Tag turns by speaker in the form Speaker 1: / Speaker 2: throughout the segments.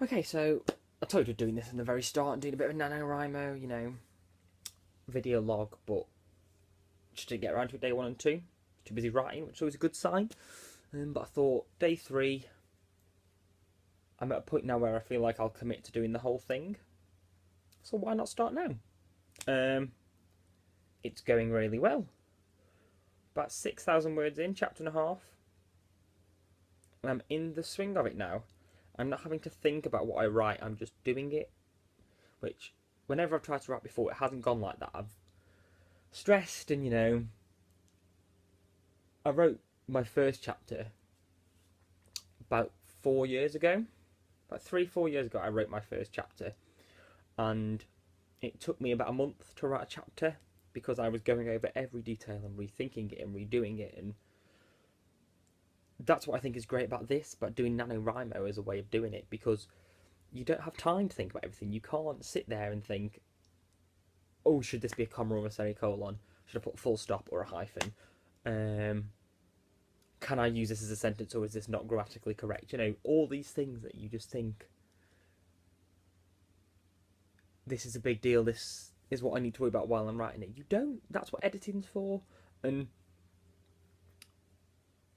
Speaker 1: Okay, so I told you doing this in the very start, doing a bit of NaNoWriMo, video log, but just didn't get around to it day 1 and 2. Too busy writing, which is always a good sign. But I thought day 3, I'm at a point now where I feel like I'll commit to doing the whole thing. So why not start now? It's going really well. About 6,000 words in, chapter and a half. And I'm in the swing of it now. I'm not having to think about what I write, I'm just doing it. Which, whenever I've tried to write before, it hasn't gone like that. I've stressed and, I wrote my first chapter about 4 years ago. About 3-4 years ago, I wrote my first chapter. And it took me about a month to write a chapter because I was going over every detail and rethinking it and redoing it. And that's what I think is great about this, about doing NaNoWriMo as a way of doing it, because you don't have time to think about everything. You can't sit there and think, oh, should this be a comma or a semicolon? Should I put a full stop or a hyphen? Can I use this as a sentence, or is this not grammatically correct? All these things that you just think, this is a big deal, this is what I need to worry about while I'm writing it. You don't. That's what editing's for. And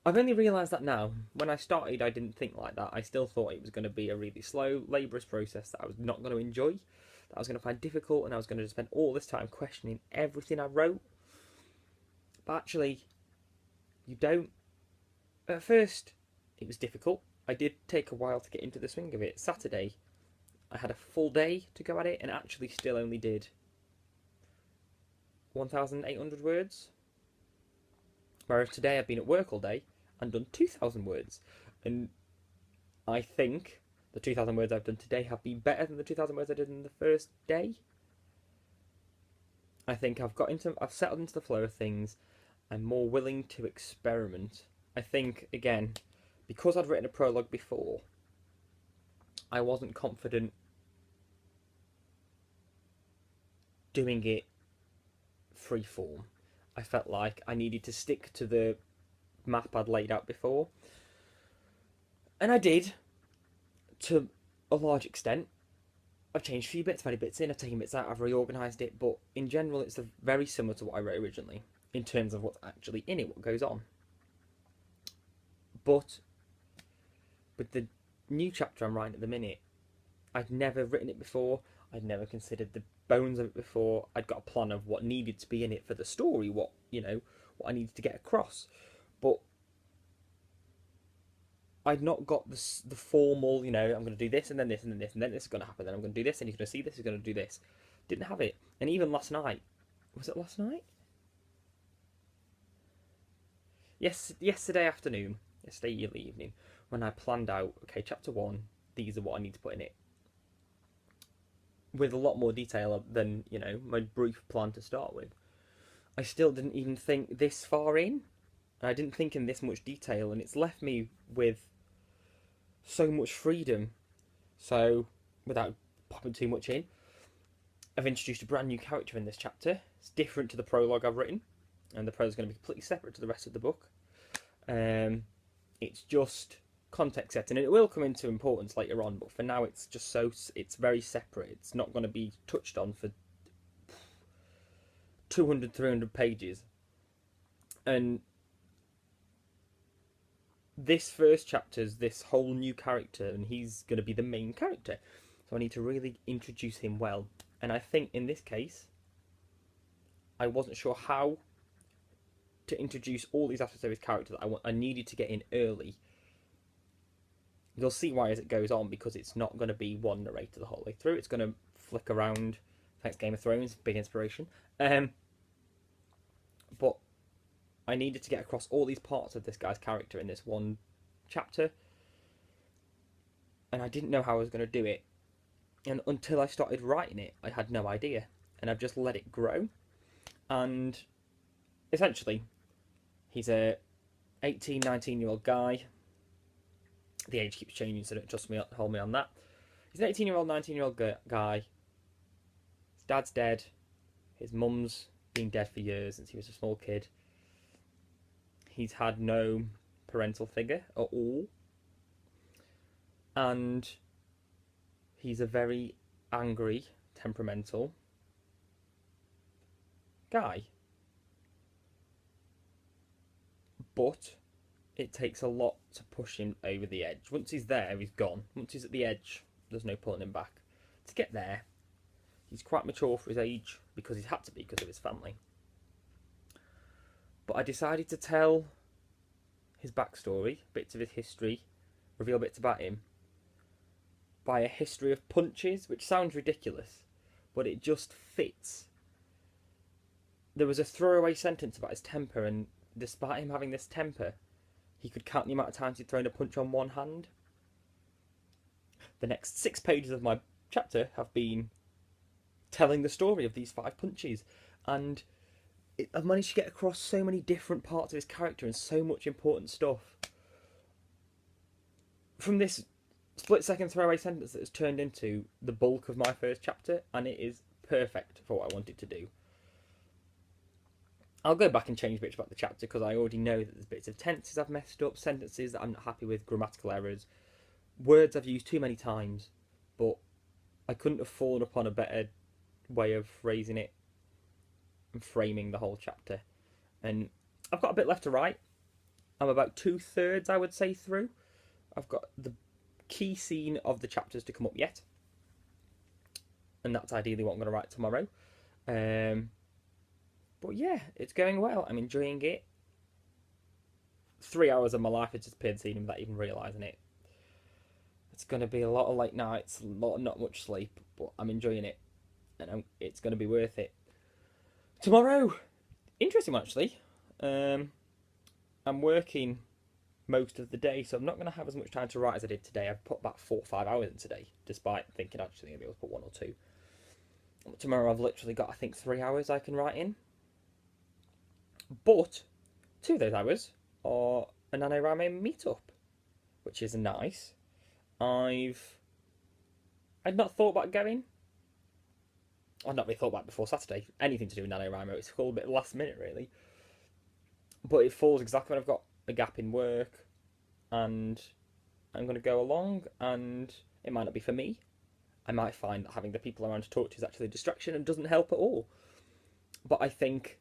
Speaker 1: I've only realised that now. When I started, I didn't think like that. I still thought it was going to be a really slow, laborious process that I was not going to enjoy, that I was going to find difficult, and I was going to spend all this time questioning everything I wrote. But actually, you don't. At first, it was difficult. I did take a while to get into the swing of it. Saturday, I had a full day to go at it, and actually still only did 1,800 words. Whereas today I've been at work all day and done 2,000 words. And I think the 2,000 words I've done today have been better than the 2,000 words I did in the first day. I think I've settled into the flow of things. I'm more willing to experiment. I think, again, because I'd written a prologue before, I wasn't confident doing it freeform. I felt like I needed to stick to the map I'd laid out before. And I did, to a large extent. I've changed a few bits, added bits in, I've taken bits out, I've reorganised it, but in general it's very similar to what I wrote originally, in terms of what's actually in it, what goes on. But with the new chapter I'm writing at the minute, I'd never written it before, I'd never considered the bones of it before. I'd got a plan of what needed to be in it for the story, what I needed to get across, but I'd not got the formal, I'm going to do this and then this and then this and then this is going to happen, then I'm going to do this and you're going to see this, you're going to do this. Didn't have it. And even last night, was it last night? Yes, yesterday evening, when I planned out, okay, chapter 1, these are what I need to put in it, with a lot more detail than, my brief plan to start with. I still didn't even think this far in. I didn't think in this much detail, and it's left me with so much freedom. So, without popping too much in, I've introduced a brand new character in this chapter. It's different to the prologue I've written, and the prologue is going to be completely separate to the rest of the book. It's just context setting, and it will come into importance later on, but for now it's very separate. It's not going to be touched on for 200-300 pages. And this first chapter's this whole new character, and he's going to be the main character, so I need to really introduce him well. And I think in this case I wasn't sure how to introduce all these aspects of his character that I needed to get in early. You'll see why as it goes on, because it's not going to be one narrator the whole way through. It's going to flick around. Thanks, Game of Thrones, big inspiration. But I needed to get across all these parts of this guy's character in this one chapter, and I didn't know how I was going to do it. And until I started writing it, I had no idea, and I've just let it grow. And essentially, he's a 18, 19-year-old guy. The age keeps changing, so don't hold me on that. He's an 18-year-old, 19-year-old guy. His dad's dead. His mum's been dead for years since he was a small kid. He's had no parental figure at all. And He's a very angry, temperamental guy. But it takes a lot to push him over the edge. Once he's there, he's gone. Once he's at the edge, there's no pulling him back. To get there, he's quite mature for his age, because he's had to be because of his family. But I decided to tell his backstory, bits of his history, reveal bits about him, by a history of punches, which sounds ridiculous, but it just fits. There was a throwaway sentence about his temper, and despite him having this temper, he could count the amount of times he'd thrown a punch on one hand. The next 6 pages of my chapter have been telling the story of these 5 punches, and I've managed to get across so many different parts of his character and so much important stuff from this split-second throwaway sentence that has turned into the bulk of my first chapter, and it is perfect for what I wanted to do. I'll go back and change bits about the chapter, because I already know that there's bits of tenses I've messed up, sentences that I'm not happy with, grammatical errors, words I've used too many times, but I couldn't have fallen upon a better way of phrasing it and framing the whole chapter. And I've got a bit left to write. I'm about 2/3, I would say, through. I've got the key scene of the chapters to come up yet, and that's ideally what I'm going to write tomorrow. But yeah, it's going well. I'm enjoying it. 3 hours of my life has just disappeared seeing without even realising it. It's going to be a lot of late nights, a lot of not much sleep, but I'm enjoying it, and it's going to be worth it. Tomorrow, interesting one actually. I'm working most of the day, so I'm not going to have as much time to write as I did today. I've put about 4 or 5 hours in today, despite thinking actually I'll be able to put 1 or 2. Tomorrow I've literally got, I think, 3 hours I can write in. But 2 of those hours are a NaNoWriMo meetup, which is nice. I'd not thought about going. I'd not really thought about it before Saturday. Anything to do with NaNoWriMo. It's all a bit last minute, really. But it falls exactly when I've got a gap in work, and I'm going to go along, and it might not be for me. I might find that having the people around to talk to is actually a distraction and doesn't help at all. But I think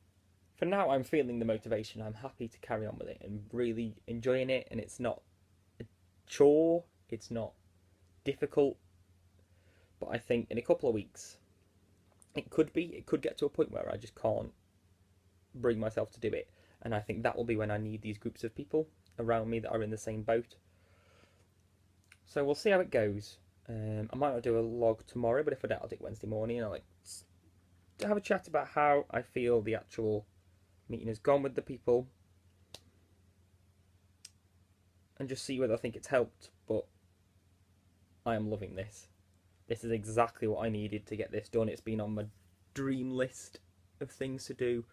Speaker 1: for now I'm feeling the motivation. I'm happy to carry on with it and really enjoying it, and it's not a chore, it's not difficult. But I think in a couple of weeks it could get to a point where I just can't bring myself to do it, and I think that will be when I need these groups of people around me that are in the same boat. So we'll see how it goes. I might not do a log tomorrow, but if I don't, I'll do it Wednesday morning, and I'll to have a chat about how I feel the actual meeting has gone with the people, and just see whether I think it's helped. But I am loving this. This is exactly what I needed to get this done. It's been on my dream list of things to do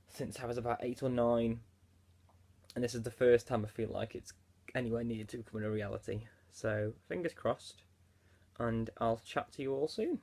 Speaker 1: since I was about 8 or 9, and this is the first time I feel like it's anywhere near to becoming a reality. So fingers crossed, and I'll chat to you all soon.